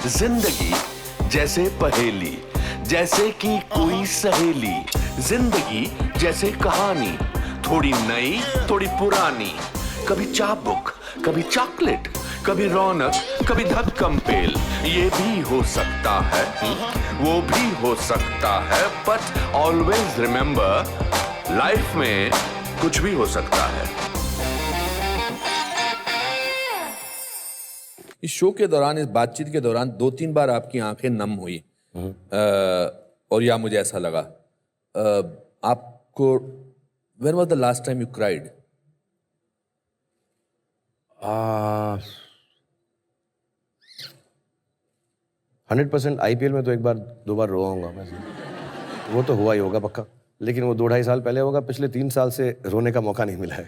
जिंदगी जैसे पहेली, जैसे कि कोई सहेली। जिंदगी जैसे कहानी, थोड़ी नई थोड़ी पुरानी। कभी चाबुक, कभी चॉकलेट, कभी रौनक, कभी धक्कम पेल। ये भी हो सकता है, वो भी हो सकता है, बट ऑलवेज रिमेंबर, लाइफ में कुछ भी हो सकता है। इस शो के दौरान, इस बातचीत के दौरान 2-3 बार आपकी आंखें नम हुई और या मुझे ऐसा लगा आपको when was the last time you cried? 100% IPL में तो एक बार 2 बार रोआ होगा मैं। वो तो हुआ ही होगा पक्का, लेकिन वो 2-2.5 साल पहले होगा। पिछले 3 साल से रोने का मौका नहीं मिला है।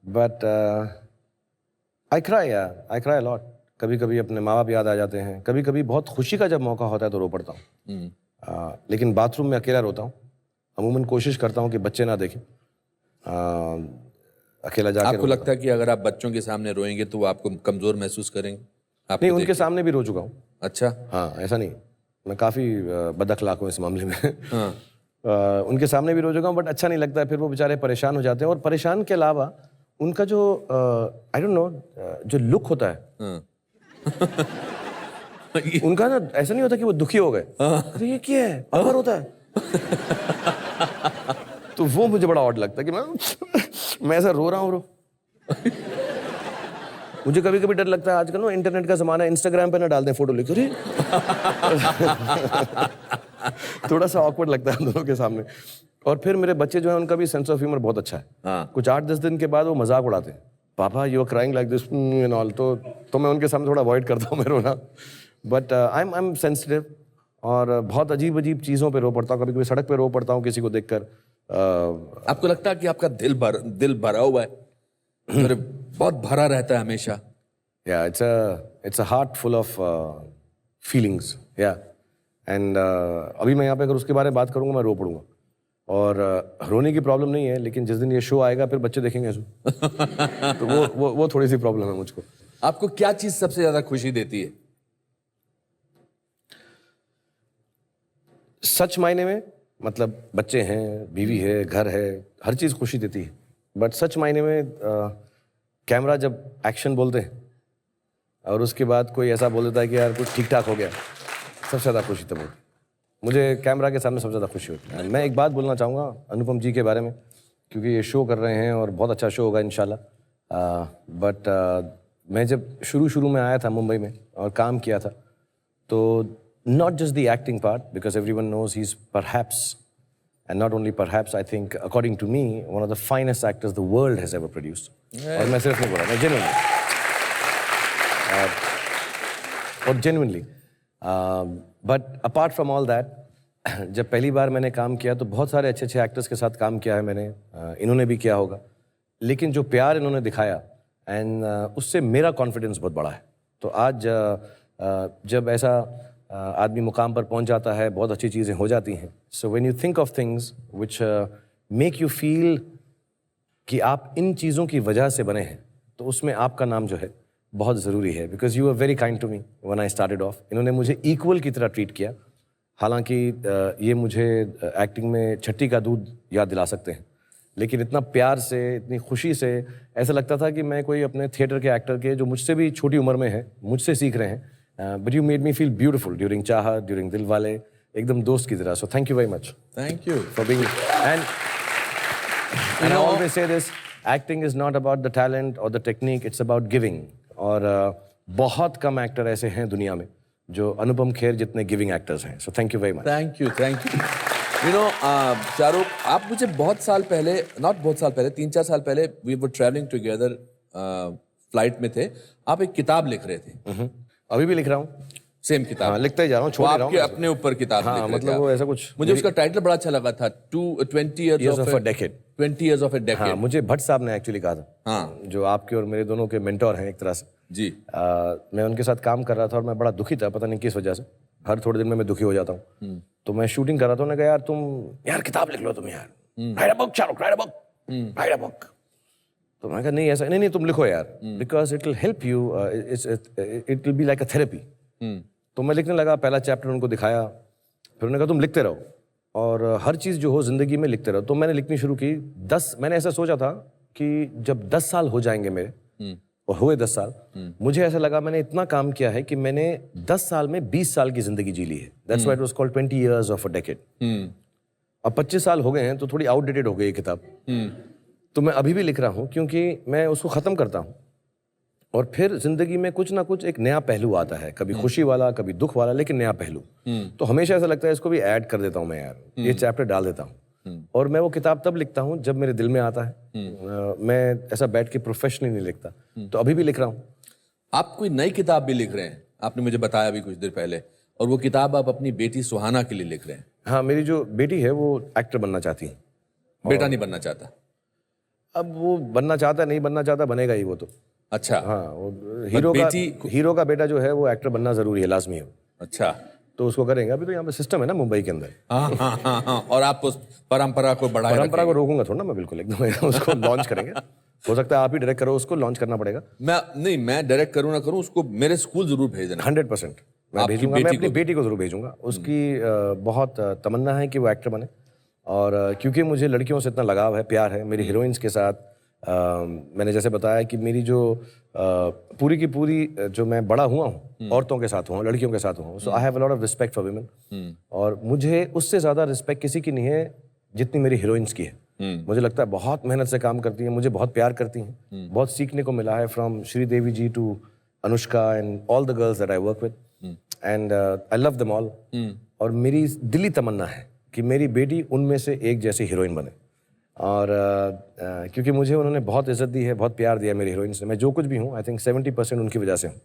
But I cry lot. कभी कभी अपने माँ बाप याद आ जाते हैं, कभी कभी बहुत खुशी का जब मौका होता है तो रो पड़ता हूँ। लेकिन बाथरूम में अकेला रोता हूँ। अमूमन कोशिश करता हूँ कि बच्चे ना देखें। अकेला जाके आपको लगता है कि अगर आप बच्चों के सामने रोएंगे तो वो आपको कमजोर महसूस करेंगे? नहीं, उनके सामने भी रो चुका हूँ। अच्छा। हाँ, ऐसा नहीं, मैं काफ़ी बदअखलाक हूँ इस मामले में। उनके सामने भी रो चुका हूँ, बट अच्छा नहीं लगता। फिर वो बेचारे परेशान हो जाते हैं, और परेशान के अलावा उनका जो आई डोंट नो जो लुक होता है उनका ना, ऐसा नहीं होता कि वो दुखी हो गए, अरे ये क्या है, अगर होता है तो वो मुझे बड़ा ऑड लगता है कि मैं ऐसा रो रहा हूँ। मुझे कभी कभी डर लगता है, आजकल ना इंटरनेट का जमाना है, इंस्टाग्राम पे ना डाल दें फोटो लेकर। थोड़ा सा ऑकवर्ड लगता है हम दोनों के सामने। और फिर मेरे बच्चे जो हैं, उनका भी सेंस ऑफ ह्यूमर बहुत अच्छा है। कुछ 8-10 दिन के बाद वो मजाक उड़ाते हैं, पापा you are crying like this and all. तो मैं उनके सामने थोड़ा अवॉइड करता हूँ मैं रोना। बट आई एम सेंसिटिव, और बहुत अजीब अजीब चीज़ों पे रो पड़ता हूँ। कभी कभी सड़क पे रो पड़ता हूँ किसी को देखकर। आपको लगता है कि आपका दिल भरा हुआ है? अरे बहुत भरा रहता है हमेशा। या it's a heart full of feelings. या एंड अभी मैं यहाँ पे अगर उसके बारे में बात करूँगा मैं रो पड़ूंगा। और रोने की प्रॉब्लम नहीं है, लेकिन जिस दिन ये शो आएगा फिर बच्चे देखेंगे ऐसे तो वो थोड़ी सी प्रॉब्लम है मुझको। आपको क्या चीज सबसे ज्यादा खुशी देती है? सच मायने में, मतलब बच्चे हैं, बीवी है, घर है, हर चीज़ खुशी देती है। बट सच मायने में कैमरा जब एक्शन बोलते हैं और उसके बाद कोई ऐसा बोल देता है कि यार कुछ ठीक ठाक हो गया, सबसे ज़्यादा खुशी तब होती है। मुझे कैमरा के सामने सबसे ज़्यादा खुशी होती है। मैं एक बात बोलना चाहूँगा अनुपम जी के बारे में, क्योंकि ये शो कर रहे हैं और बहुत अच्छा शो होगा इंशाल्लाह। बट मैं जब शुरू में आया था मुंबई में और काम किया था, तो not just the acting part, because everyone knows he's perhaps, and not only perhaps, I think, according to me, one of the finest actors the world has ever produced. और मैं सिर्फ नहीं बोल रहा, मैं genuinely, और genuinely. But apart from all that, जब पहली बार मैंने काम किया तो बहुत सारे अच्छे एक्टर्स के साथ काम किया है मैंने। इन्होंने भी किया होगा, लेकिन जो प्यार इन्होंने दिखाया, एंड उससे मेरा कॉन्फिडेंस बहुत बड़ा है। तो आज जब ऐसा आदमी मुकाम पर पहुंच जाता है, बहुत अच्छी चीज़ें हो जाती हैं। So when you think of things which make you feel कि आप इन चीज़ों की वजह से बने हैं, तो उसमें आपका नाम जो है बहुत ज़रूरी है। Because you are very kind to me when I started off. इन्होंने मुझे इक्वल की तरह ट्रीट किया। हालांकि ये मुझे एक्टिंग में छट्टी का दूध याद दिला सकते हैं, लेकिन इतना प्यार से, इतनी खुशी से ऐसा लगता था कि मैं कोई अपने थिएटर के एक्टर के, जो मुझसे भी छोटी उम्र में है, मुझसे सीख रहे हैं। But you made me feel beautiful during Chahat, during Dilwale, एकदम दोस्त की तरह. So thank you very much. Thank you for being. And I always say this: acting is not about the talent or the technique; it's about giving. और बहुत कम actor ऐसे हैं दुनिया में जो अनुपम खेर जितने गिविंग एक्टर्स हैं. So thank you very much. Thank you. You know, Shahrukh, आप मुझे बहुत साल पहले, not बहुत साल पहले, 3-4 साल पहले, we were traveling together, flight में थे. आप एक किताब लिख रहे थे. अभी भी लिख रहा हूँ, सेम किताब. हाँ, लिखता ही जा रहा हूँ, छोड़ नहीं रहा हूँ. अपने ऊपर किताब लिख रहे थे. मतलब वो ऐसा कुछ, मुझे उसका टाइटल बड़ा अच्छा लगा था, 20 years of a decade. 20 years of a decade. हाँ, मुझे भट्ट साहब ने एक्चुअली कहा था. हाँ, जो आपके और मेरे दोनों के मेंटोर हैं एक तरह से. जी. मैं उनके साथ काम कर रहा था और मैं बड़ा दुखी था, पता नहीं किस वजह से. हर थोड़े दिन में मैं दुखी हो जाता हूँ. तो मैं शूटिंग कर रहा था, उन्होंने कहा यार तुम यार किताब लिख लो तुम यार. Right a book, Shahrukh, right a book. तो मैं कहा नहीं ऐसा नहीं, तुम लिखो यार, because it will help you, it will be like a therapy. तो मैं लिखने लगा, पहला चैप्टर उनको दिखाया, फिर उन्होंने कहा तुम लिखते रहो और हर चीज़ जो हो ज़िंदगी में लिखते रहो। तो मैंने लिखनी शुरू की। मैंने ऐसा सोचा था कि जब 10 साल हो जाएंगे मेरे, और हुए 10 साल, मुझे ऐसा लगा मैंने इतना काम किया है कि मैंने 10 साल में 20 साल की ज़िंदगी जी ली है। That's why it was called 20 years of a decade. अब 25 साल हो गए हैं तो थोड़ी आउटडेटेड हो गई ये किताब। तो मैं अभी भी लिख रहा हूँ क्योंकि मैं उसको ख़त्म करता हूँ और फिर ज़िंदगी में कुछ ना कुछ एक नया पहलू आता है, कभी खुशी वाला, कभी दुख वाला, लेकिन नया पहलू। तो हमेशा ऐसा लगता है इसको भी ऐड कर देता हूँ मैं यार, ये चैप्टर डाल देता हूँ। और मैं वो किताब तब लिखता हूँ जब मेरे दिल में आता है। मैं ऐसा बैठ के प्रोफेशनली नहीं लिखता। तो अभी भी लिख रहा हूँ। आप कोई नई किताब भी लिख रहे हैं, आपने मुझे बताया अभी कुछ देर पहले, और वो किताब आप अपनी बेटी सुहाना के लिए लिख रहे हैं। हाँ, मेरी जो बेटी है वो एक्टर बनना चाहती है। बेटा नहीं बनना चाहता? अब वो बनना चाहता, नहीं बनना चाहता, बनेगा ही वो तो। अच्छा। हाँ, वो हीरो का बेटा जो है वो एक्टर बनना जरूरी है, लाजमी है। अच्छा, तो उसको करेंगे। अभी तो यहाँ पे सिस्टम है ना मुंबई के अंदर। हाँ। और आप उस परंपरा को बढ़ाए परंपरा को रोकूंगा थोड़ा ना मैं, बिल्कुल एकदम। उसको लॉन्च करेंगे। हो सकता है आप ही डायरेक्ट करो, उसको लॉन्च करना पड़ेगा। मैं डायरेक्ट करूँ ना करूँ, उसको मेरे स्कूल जरूर भेज देना। 100% मैं भेजूंगा। मैं अपनी बेटी को जरूर भेजूंगा। उसकी बहुत तमन्ना है कि वो एक्टर बने। और क्योंकि मुझे लड़कियों से इतना लगाव है, प्यार है मेरी हीरोइंस के साथ। मैंने जैसे बताया कि मेरी जो पूरी की पूरी जो मैं बड़ा हुआ हूँ औरतों के साथ हुआ हूँ, लड़कियों के साथ हुआ हूँ। So I have a lot of respect for women. और मुझे उससे ज़्यादा रिस्पेक्ट किसी की नहीं है जितनी मेरी हीरोइंस की है। मुझे लगता है बहुत मेहनत से काम करती हैं, मुझे बहुत प्यार करती हैं। बहुत सीखने को मिला है, from Sridevi ji to Anushka and all the girls that I work with, and I love them all. और मेरी दिली तमन्ना है कि मेरी बेटी उनमें से एक जैसी हीरोइन बने। और क्योंकि मुझे उन्होंने बहुत इज्जत दी है, बहुत प्यार दिया मेरी हीरोइन से। मैं जो कुछ भी हूँ आई थिंक 70% उनकी वजह से हूँ।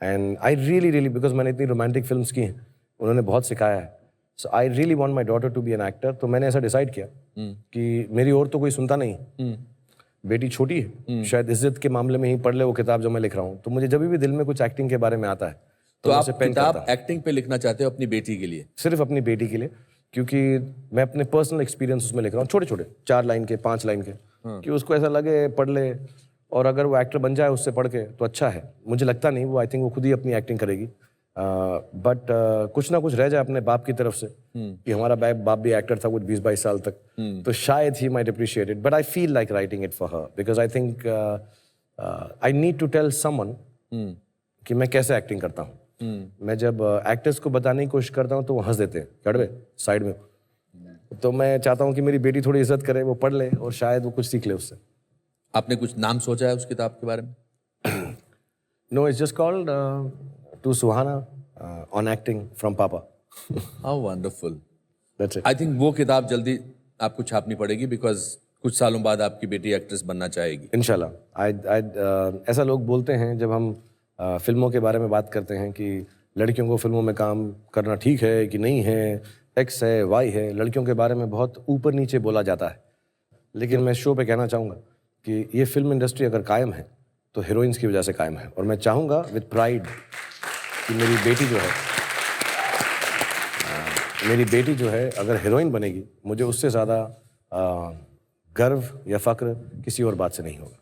एंड आई रियली बिकॉज मैंने इतनी रोमांटिक फिल्म्स की हैं, उन्होंने बहुत सिखाया है। So I really want my daughter to be an actor. तो मैंने ऐसा डिसाइड किया कि मेरी और तो कोई सुनता नहीं, बेटी छोटी है, शायद इज्जत के मामले में ही पढ़ ले वो किताब जो मैं लिख रहा हूँ। तो मुझे जब भी दिल में कुछ एक्टिंग के बारे में आता है तो आप किताब एक्टिंग पे लिखना चाहते हो अपनी बेटी के लिए? सिर्फ अपनी बेटी के लिए, क्योंकि मैं अपने पर्सनल एक्सपीरियंस उसमें लिख रहा हूँ, छोटे छोटे 4 लाइन के, 5 लाइन के। कि उसको ऐसा लगे, पढ़ ले, और अगर वो एक्टर बन जाए उससे पढ़ के तो अच्छा है। मुझे लगता नहीं, वो आई थिंक वो खुद ही अपनी एक्टिंग करेगी। बट कुछ ना कुछ रह जाए अपने बाप की तरफ से कि हमारा बाप भी एक्टर था कुछ 20-22 साल तक, तो शायद ही might appreciate it. But I feel like writing it for her because I think I need to tell someone कि मैं कैसे एक्टिंग करता हूँ। मैं जब एक्टर्स को बताने की कोशिश करता हूँ तो वो हंस देते हैं कड़वे साइड में। तो मैं चाहता हूँ कि मेरी बेटी थोड़ी इज्जत करे, वो पढ़ ले और शायद वो कुछ सीख ले उससे। आपने कुछ नाम सोचा है उस किताब के बारे में? No, it's just called to Suhana on acting from papa. How wonderful. That's it. I think वो किताब जल्दी आपको छापनी पड़ेगी बिकॉज कुछ सालों बाद आपकी बेटी एक्ट्रेस बनना चाहेगी इंशाल्लाह। ऐसा लोग बोलते हैं जब हम फिल्मों के बारे में बात करते हैं कि लड़कियों को फिल्मों में काम करना ठीक है कि नहीं है, एक्स है, वाई है। लड़कियों के बारे में बहुत ऊपर नीचे बोला जाता है, लेकिन मैं शो पे कहना चाहूँगा कि ये फिल्म इंडस्ट्री अगर कायम है तो हीरोइंस की वजह से कायम है। और मैं चाहूँगा विद प्राइड कि मेरी बेटी जो है अगर हीरोइन बनेगी, मुझे उससे ज़्यादा गर्व या फ़ख्र किसी और बात से नहीं होगा।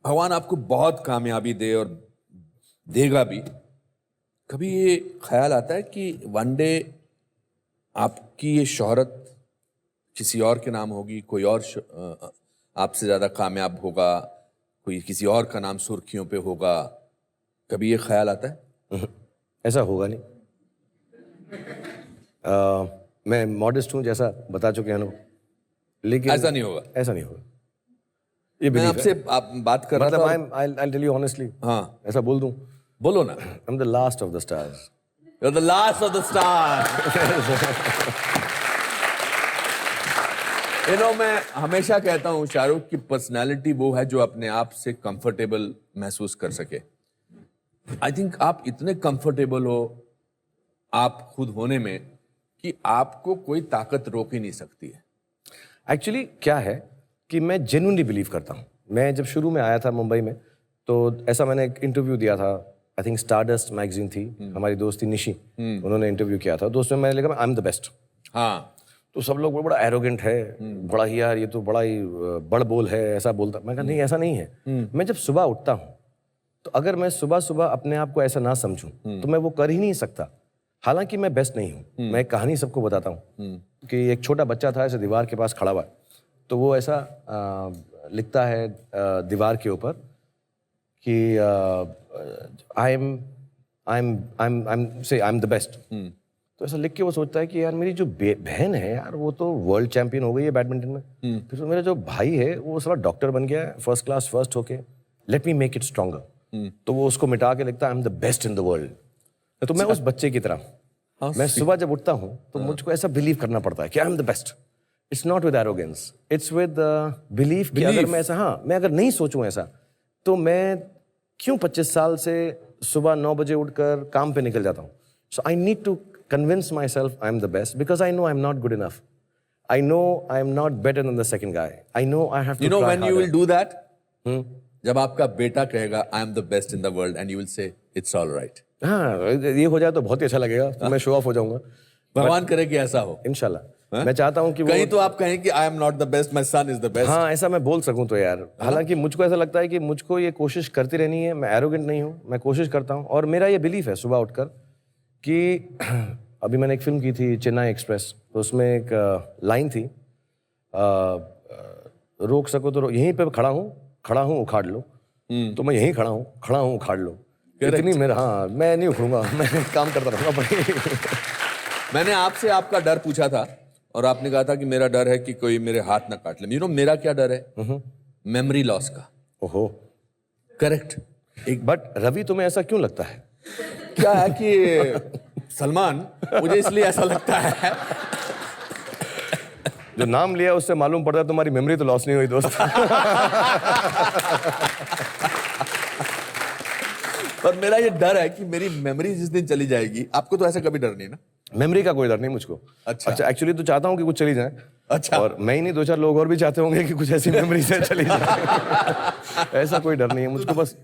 भगवान आपको बहुत कामयाबी दे और देगा भी। कभी ये ख्याल आता है कि वन डे आपकी ये शोहरत किसी और के नाम होगी, कोई और आपसे ज़्यादा कामयाब होगा, कोई किसी और का नाम सुर्खियों पे होगा? कभी ये ख्याल आता है? ऐसा होगा नहीं। मैं मॉडेस्ट हूँ जैसा बता चुके हैं, लेकिन ऐसा नहीं होगा। ऐसा नहीं होगा, ये मैं आपसे बात कर रहा था। मतलब I'll tell you honestly, हाँ, ऐसा बोल दूं? बोलो ना। I'm the last of the stars. You're the last of the stars. मैं हमेशा कहता हूँ शाहरुख की पर्सनालिटी वो है जो अपने आप से कंफर्टेबल महसूस कर सके। आई थिंक आप इतने कंफर्टेबल हो आप खुद होने में कि आपको कोई ताकत रोक ही नहीं सकती है। एक्चुअली क्या है कि मैं जेन्युइनली बिलीव करता हूँ। मैं जब शुरू में आया था मुंबई में तो ऐसा मैंने एक इंटरव्यू दिया था, आई थिंक स्टारडस्ट मैगजीन थी, हमारी दोस्त थी निशी, उन्होंने इंटरव्यू किया था। तो उसमें मैंने लिखा आई एम द बेस्ट। हाँ, तो सब लोग बड़ा एरोगेंट है, बड़ा ही यार ये तो बड़ा ही बड़ बोल है, ऐसा बोलता। मैं कहा नहीं ऐसा नहीं है। मैं जब सुबह उठता हूँ तो अगर मैं सुबह सुबह अपने आप को ऐसा ना समझूं तो मैं वो कर ही नहीं सकता। हालांकि मैं बेस्ट नहीं हूँ। मैं एक कहानी सबको बताता हूँ कि एक छोटा बच्चा था ऐसे दीवार के पास खड़ा हुआ, तो वो ऐसा लिखता है दीवार के ऊपर कि आई एम द बेस्ट। तो ऐसा लिख के वो सोचता है कि यार मेरी जो बहन है यार वो तो वर्ल्ड चैंपियन हो गई है बैडमिंटन में, फिर तो मेरा जो भाई है वो सारा डॉक्टर बन गया है फर्स्ट क्लास फर्स्ट होके, let me make it stronger. तो वो उसको मिटा के लिखता है I am the best in the world. तो मैं उस बच्चे की तरह मैं सुबह जब उठता हूँ तो मुझको ऐसा बिलीव करना पड़ता है कि I am the best. It's not with arrogance, it's with belief कि अगर मैं ऐसा, हाँ मैं अगर नहीं सोचूं ऐसा तो मैं क्यों 25 साल से सुबह 9 बजे उठकर काम पे निकल जाता हूँ। So I need to convince myself I'm the best because I know I'm not good enough. I know I'm not better than the second guy. I know I have to You know try when harder. you will do that? जब आपका बेटा कहेगा I am the best in the world and you will say it's all right. हाँ ये हो जाए तो बहुत ही अच्छा लगेगा, तो मैं शो ऑफ हो जाऊंगा। भगवान करे कि ऐसा हो। इंशाल्लाह। मैं चाहता हूँ कि वो कहीं तो आप कहें कि I am not the best, my son is the best. हाँ ऐसा मैं बोल सकूं तो यार। हालांकि मुझको ऐसा लगता है कि मुझको ये कोशिश करती रहनी है। मैं एरोगेंट नहीं हूँ, मैं कोशिश करता हूँ और मेरा ये बिलीफ है सुबह उठकर कि अभी मैंने एक फिल्म की थी चेन्नई एक्सप्रेस, तो उसमें एक लाइन थी रोक सको तो यहीं पे खड़ा हूँ उखाड़ लो। तो मैं यहीं खड़ा हूँ उखाड़ लो। इतनी मेरा, हाँ मैं नहीं उखड़ूंगा, मैं काम करता रहूंगा। मैंने आपसे आपका डर पूछा था और आपने कहा था कि मेरा डर है कि कोई मेरे हाथ ना काट ले। यू नो मेरा क्या डर है? मेमोरी लॉस का। ओहो करेक्ट। एक बट रवि तुम्हें ऐसा क्यों लगता है? क्या है कि सलमान, मुझे इसलिए ऐसा लगता है जो नाम लिया उससे मालूम पड़ता है तुम्हारी मेमोरी तो लॉस नहीं हुई दोस्त। पर मेरा ये डर है कि मेरी मेमोरी जिस दिन चली जाएगी। आपको तो ऐसा कभी डर नहीं ना? मेमोरी का कोई डर नहीं मुझको। अच्छा एक्चुअली तो चाहता हूँ कि कुछ चली जाए। अच्छा। और मैं ही नहीं 2-4 लोग और भी चाहते होंगे कि कुछ ऐसी मेमोरी से चली जाए। ऐसा कोई डर नहीं है मुझको, बस